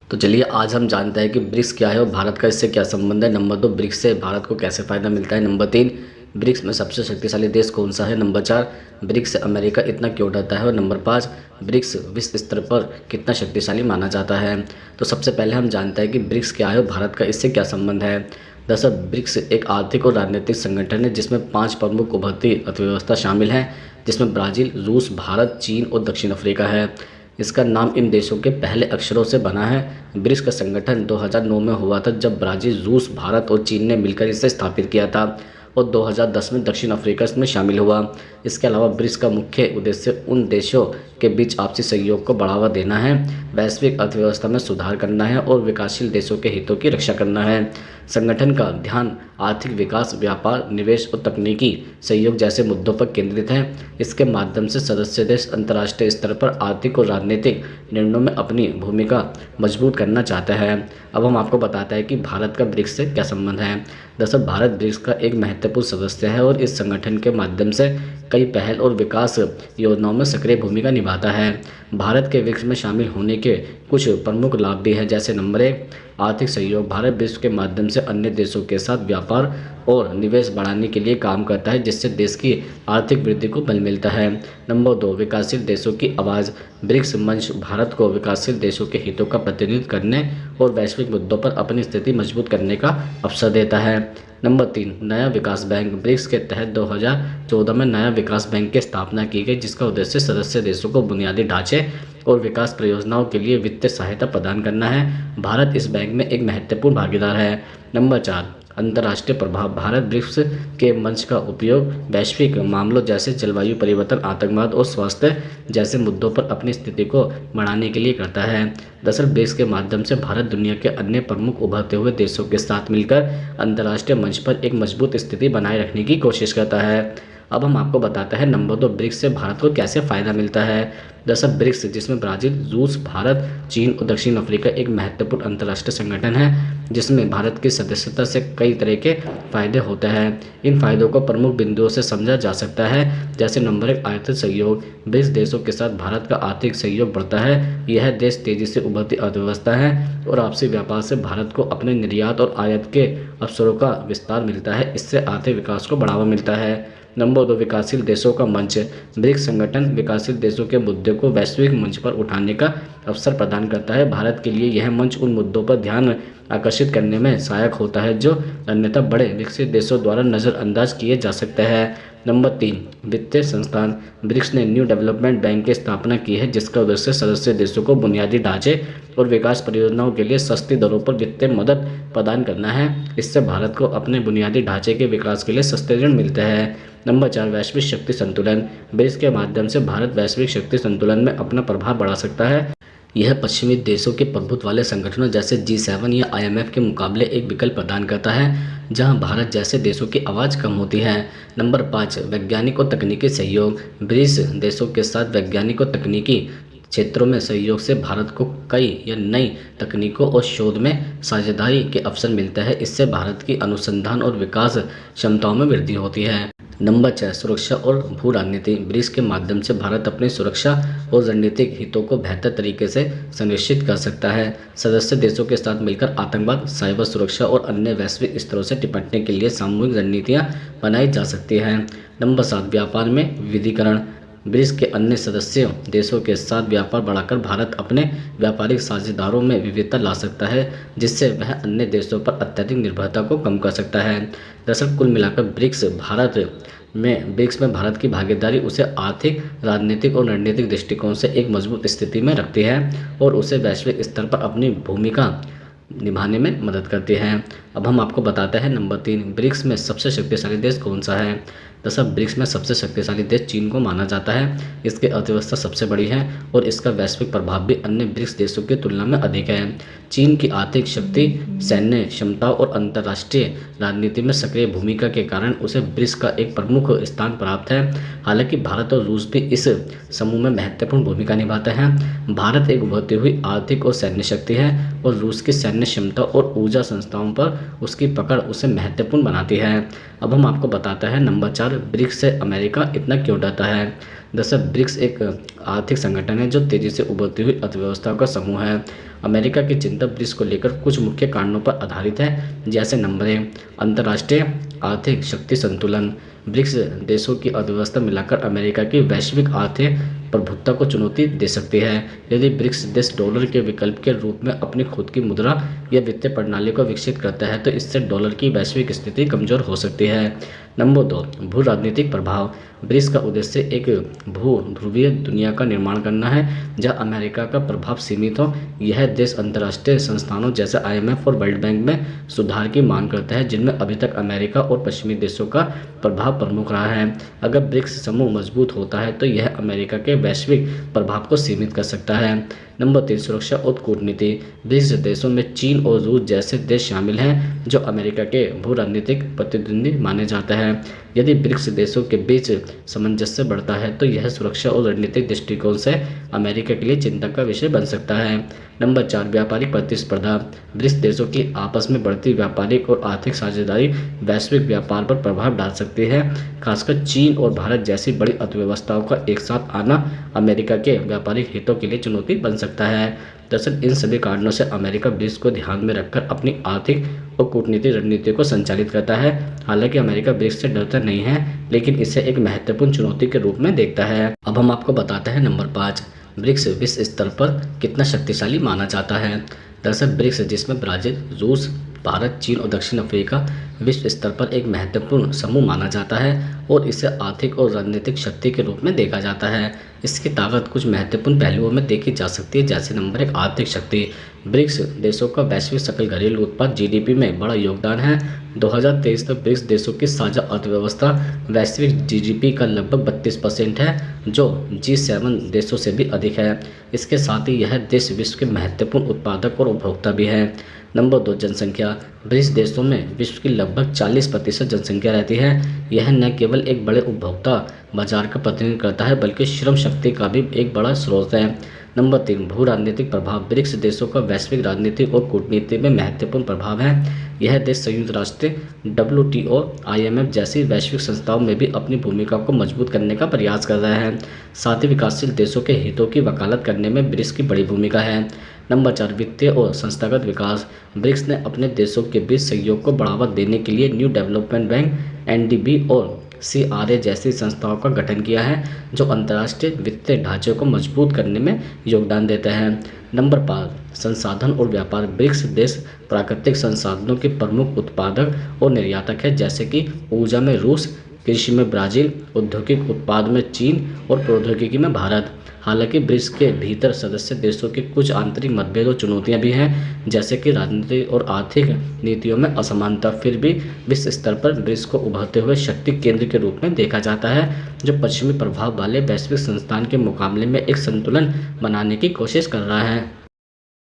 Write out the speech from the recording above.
तो चलिए आज हम जानते हैं कि ब्रिक्स क्या है और भारत का इससे क्या संबंध है। नंबर 2, ब्रिक्स से भारत को कैसे फ़ायदा मिलता है। नंबर 3, ब्रिक्स में सबसे शक्तिशाली देश कौन सा है। नंबर 4, ब्रिक्स से अमेरिका इतना क्यों डरता है। और नंबर 5, ब्रिक्स विश्व स्तर पर कितना शक्तिशाली माना जाता है। तो सबसे पहले हम जानते हैं कि ब्रिक्स क्या है और भारत का इससे क्या संबंध है। दरअसल ब्रिक्स एक आर्थिक और राजनीतिक संगठन है जिसमें 5 प्रमुख उभरती अर्थव्यवस्था शामिल हैं, जिसमें ब्राज़ील, रूस, भारत, चीन और दक्षिण अफ्रीका है। इसका नाम इन देशों के पहले अक्षरों से बना है। ब्रिक्स का संगठन 2009 में हुआ था, जब ब्राज़ील, रूस, भारत और चीन ने मिलकर इसे स्थापित किया था, और 2010 में दक्षिण अफ्रीका इसमें शामिल हुआ। इसके अलावा ब्रिक्स का मुख्य उद्देश्य उन देशों के बीच आपसी सहयोग को बढ़ावा देना है, वैश्विक अर्थव्यवस्था में सुधार करना है और विकासशील देशों के हितों की रक्षा करना है। संगठन का ध्यान आर्थिक विकास, व्यापार, निवेश और तकनीकी सहयोग जैसे मुद्दों पर केंद्रित है। इसके माध्यम से सदस्य देश अंतर्राष्ट्रीय स्तर पर आर्थिक और राजनीतिक निर्णयों में अपनी भूमिका मजबूत करना चाहता है। अब हम आपको बताते हैं कि भारत का ब्रिक्स से क्या संबंध है। दरअसल भारत ब्रिक्स का एक महत्वपूर्ण सदस्य है और इस संगठन के माध्यम से कई पहल और विकास योजनाओं में सक्रिय भूमिका निभाता है। भारत के ब्रिक्स में शामिल होने के कुछ प्रमुख लाभ भी हैं, जैसे नंबर 1, आर्थिक सहयोग। भारत ब्रिक्स के माध्यम से अन्य देशों के साथ व्यापार और निवेश बढ़ाने के लिए काम करता है, जिससे देश की आर्थिक वृद्धि को बल मिलता है। नंबर 2, विकासशील देशों की आवाज़। ब्रिक्स मंच भारत को विकासशील देशों के हितों का प्रतिनिधित्व करने और वैश्विक मुद्दों पर अपनी स्थिति मजबूत करने का अवसर देता है। नंबर 3, नया विकास बैंक। ब्रिक्स के तहत 2014 में नया विकास बैंक की स्थापना की गई, जिसका उद्देश्य सदस्य देशों को बुनियादी ढांचे और विकास परियोजनाओं के लिए वित्तीय सहायता प्रदान करना है। भारत इस बैंक में एक महत्वपूर्ण भागीदार है। नंबर 4, अंतर्राष्ट्रीय प्रभाव। भारत ब्रिक्स के मंच का उपयोग वैश्विक मामलों जैसे जलवायु परिवर्तन, आतंकवाद और स्वास्थ्य जैसे मुद्दों पर अपनी स्थिति को बढ़ाने के लिए करता है। दरअसल ब्रिक्स के माध्यम से भारत दुनिया के अन्य प्रमुख उभरते हुए देशों के साथ मिलकर अंतर्राष्ट्रीय मंच पर एक मजबूत स्थिति बनाए रखने की कोशिश करता है। अब हम आपको बताते हैं नंबर 2, ब्रिक्स से भारत को कैसे फ़ायदा मिलता है। दरअसल ब्रिक्स, जिसमें ब्राज़ील, रूस, भारत, चीन और दक्षिण अफ्रीका एक महत्वपूर्ण अंतर्राष्ट्रीय संगठन है, जिसमें भारत की सदस्यता से कई तरह के फ़ायदे होते हैं। इन फायदों को प्रमुख बिंदुओं से समझा जा सकता है, जैसे नंबर 1, आर्थिक सहयोग। ब्रिक्स देशों के साथ भारत का आर्थिक सहयोग बढ़ता है। यह देश तेज़ी से उभरती अर्थव्यवस्था है और आपसी व्यापार से भारत को अपने निर्यात और आयात के अवसरों का विस्तार मिलता है। इससे आर्थिक विकास को बढ़ावा मिलता है। नंबर 2, विकासशील देशों का मंच। ब्रिक्स संगठन विकासशील देशों के मुद्दे को वैश्विक मंच पर उठाने का अवसर प्रदान करता है। भारत के लिए यह मंच उन मुद्दों पर ध्यान आकर्षित करने में सहायक होता है जो अन्यथा बड़े विकसित देशों द्वारा नज़रअंदाज किए जा सकते हैं। नंबर 3, वित्तीय संस्थान। ब्रिक्स ने न्यू डेवलपमेंट बैंक की स्थापना की है, जिसका उद्देश्य सदस्य देशों को बुनियादी ढांचे और विकास परियोजनाओं के लिए सस्ती दरों पर वित्तीय मदद प्रदान करना है। इससे भारत को अपने बुनियादी ढांचे के विकास के लिए सस्ते ऋण मिलते हैं। नंबर 4, वैश्विक शक्ति संतुलन। ब्रिक्स के माध्यम से भारत वैश्विक शक्ति संतुलन में अपना प्रभाव बढ़ा सकता है। यह पश्चिमी देशों के प्रभुत्व वाले संगठनों जैसे G7 या IMF के मुकाबले एक विकल्प प्रदान करता है, जहां भारत जैसे देशों की आवाज़ कम होती है। नंबर 5, वैज्ञानिक और तकनीकी सहयोग। ब्रिक्स देशों के साथ वैज्ञानिक और तकनीकी क्षेत्रों में सहयोग से भारत को कई या नई तकनीकों और शोध में साझेदारी के अवसर मिलते हैं। इससे भारत की अनुसंधान और विकास क्षमताओं में वृद्धि होती है। नंबर 6, सुरक्षा और भू राजनीति। ब्रिक्स के माध्यम से भारत अपनी सुरक्षा और रणनीतिक हितों को बेहतर तरीके से सुनिश्चित कर सकता है। सदस्य देशों के साथ मिलकर आतंकवाद, साइबर सुरक्षा और अन्य वैश्विक स्तरों से निपटने के लिए सामूहिक रणनीतियाँ बनाई जा सकती हैं। नंबर 7, व्यापार में विविधीकरण। ब्रिक्स के अन्य सदस्य देशों के साथ व्यापार बढ़ाकर भारत अपने व्यापारिक साझेदारों में विविधता ला सकता है, जिससे वह अन्य देशों पर अत्यधिक निर्भरता को कम कर सकता है। दरअसल कुल मिलाकर ब्रिक्स में भारत की भागीदारी उसे आर्थिक, राजनीतिक और रणनीतिक दृष्टिकोण से एक मजबूत स्थिति में रखती है और उसे वैश्विक स्तर पर अपनी भूमिका निभाने में मदद करती है। अब हम आपको बताते हैं नंबर 3, ब्रिक्स में सबसे शक्तिशाली देश कौन सा है। दरअसल ब्रिक्स में सबसे शक्तिशाली देश चीन को माना जाता है। इसकी अर्थव्यवस्था सबसे बड़ी है और इसका वैश्विक प्रभाव भी अन्य ब्रिक्स देशों की तुलना में अधिक है। चीन की आर्थिक शक्ति, सैन्य क्षमता और अंतर्राष्ट्रीय राजनीति में सक्रिय भूमिका के कारण उसे ब्रिक्स का एक प्रमुख स्थान प्राप्त है। हालांकि भारत और रूस भी इस समूह में महत्वपूर्ण भूमिका निभाते हैं। भारत एक उभरती हुई आर्थिक और सैन्य शक्ति है और रूस की सैन्य क्षमता और ऊर्जा संस्थाओं पर उसकी पकड़ उसे महत्वपूर्ण बनाती है। अब हम आपको बताते हैं नंबर 4, ब्रिक्स से अमेरिका इतना क्यों डरता है। दरअसल ब्रिक्स एक आर्थिक संगठन है जो तेजी से उभरती हुई अर्थव्यवस्थाओं का समूह है। अमेरिका की चिंता ब्रिक्स को लेकर कुछ मुख्य कारणों पर आधारित है, जैसे नंबर 1, अंतर्राष्ट्रीय आर्थिक शक्ति संतुलन। ब्रिक्स देशों की अर्थव्यवस्था मिलाकर अमेरिका की वैश्विक आर्थिक प्रभुत्ता को चुनौती दे सकती है। यदि ब्रिक्स देश डॉलर के विकल्प के रूप में अपनी खुद की मुद्रा या वित्तीय प्रणाली को विकसित करता है तो इससे डॉलर की वैश्विक स्थिति कमजोर हो सकती है। नंबर 2, भू राजनीतिक प्रभाव। ब्रिक्स का उद्देश्य एक भू ध्रुवीय दुनिया का निर्माण करना है जहां अमेरिका का प्रभाव सीमित हो। यह देश अंतर्राष्ट्रीय संस्थानों जैसे IMF और वर्ल्ड बैंक में सुधार की मांग करता है, जिनमें अभी तक अमेरिका और पश्चिमी देशों का प्रभाव प्रमुख रहा है। अगर ब्रिक्स समूह मजबूत होता है तो यह अमेरिका के वैश्विक प्रभाव को सीमित कर सकता है। नंबर 3, सुरक्षा और कूटनीति। ब्रिक्स देशों में चीन और रूस जैसे देश शामिल हैं जो अमेरिका के भू राजनीतिक प्रतिद्वंदी माने जाते हैं। यदि ब्रिक्स देशों के बीच सामंजस्य बढ़ता है तो यह सुरक्षा और रणनीतिक दृष्टिकोण से अमेरिका के लिए चिंता का विषय बन सकता है। नंबर 4, व्यापारिक प्रतिस्पर्धा। ब्रिक्स देशों की आपस में बढ़ती व्यापारिक और आर्थिक साझेदारी वैश्विक व्यापार पर प्रभाव डाल सकती है। खासकर चीन और भारत जैसी बड़ी अर्थव्यवस्थाओं का एक साथ आना अमेरिका के व्यापारिक हितों के लिए चुनौती बन सकता है। दरअसल इन सभी कारणों से अमेरिका ब्रिक्स को ध्यान में रखकर अपनी आर्थिक और कूटनीतिक रणनीति को संचालित करता है। हालांकि अमेरिका ब्रिक्स से डरता नहीं है, लेकिन इसे एक महत्वपूर्ण चुनौती के रूप में देखता है। अब हम आपको बताते हैं नंबर 5, ब्रिक्स विश्व स्तर पर कितना शक्तिशाली माना जाता है। दरअसल ब्रिक्स, जिसमें ब्राजील, रूस, भारत, चीन और दक्षिण अफ्रीका विश्व स्तर पर एक महत्वपूर्ण समूह माना जाता है और इसे आर्थिक और रणनीतिक शक्ति के रूप में देखा जाता है। इसकी ताकत कुछ महत्वपूर्ण पहलुओं में देखी जा सकती है, जैसे नंबर 1, आर्थिक शक्ति। ब्रिक्स देशों का वैश्विक सकल घरेलू उत्पाद GDP में बड़ा योगदान है। 2023 तक ब्रिक्स देशों की साझा अर्थव्यवस्था वैश्विक GDP का लगभग 32% है, जो G7 देशों से भी अधिक है। इसके साथ ही यह देश विश्व के महत्वपूर्ण उत्पादक और उपभोक्ता भी है। नंबर 2, जनसंख्या। ब्रिक्स देशों में विश्व की लगभग 40% जनसंख्या रहती है। यह न केवल एक बड़े उपभोक्ता बाजार का प्रतिनिधित्व करता है, बल्कि श्रम शक्ति का भी एक बड़ा स्रोत है। नंबर 3, भू राजनीतिक प्रभाव। ब्रिक्स देशों का वैश्विक राजनीतिक और कूटनीति में महत्वपूर्ण प्रभाव है। यह देश संयुक्त राष्ट्र, WTO, IMF जैसी वैश्विक संस्थाओं में भी अपनी भूमिका को मजबूत करने का प्रयास कर रहे हैं। साथ ही विकासशील देशों के हितों की वकालत करने में ब्रिक्स की बड़ी भूमिका है। नंबर 4, वित्तीय और संस्थागत विकास। ब्रिक्स ने अपने देशों के बीच सहयोग को बढ़ावा देने के लिए न्यू डेवलपमेंट बैंक, NDB और CRA जैसी संस्थाओं का गठन किया है, जो अंतर्राष्ट्रीय वित्तीय ढांचे को मजबूत करने में योगदान देते हैं। नंबर 5, संसाधन और व्यापार। ब्रिक्स देश प्राकृतिक संसाधनों के प्रमुख उत्पादक और निर्यातक है, जैसे कि ऊर्जा में रूस, कृषि में ब्राज़ील, औद्योगिक उत्पाद में चीन और प्रौद्योगिकी में भारत। हालांकि ब्रिक्स के भीतर सदस्य देशों के कुछ आंतरिक मतभेद और चुनौतियां भी हैं, जैसे कि राजनीतिक और आर्थिक नीतियों में असमानता। फिर भी विश्व स्तर पर ब्रिक्स को उभरते हुए शक्ति केंद्र के रूप में देखा जाता है, जो पश्चिमी प्रभाव वाले वैश्विक संस्थान के मुकाबले में एक संतुलन बनाने की कोशिश कर रहा है।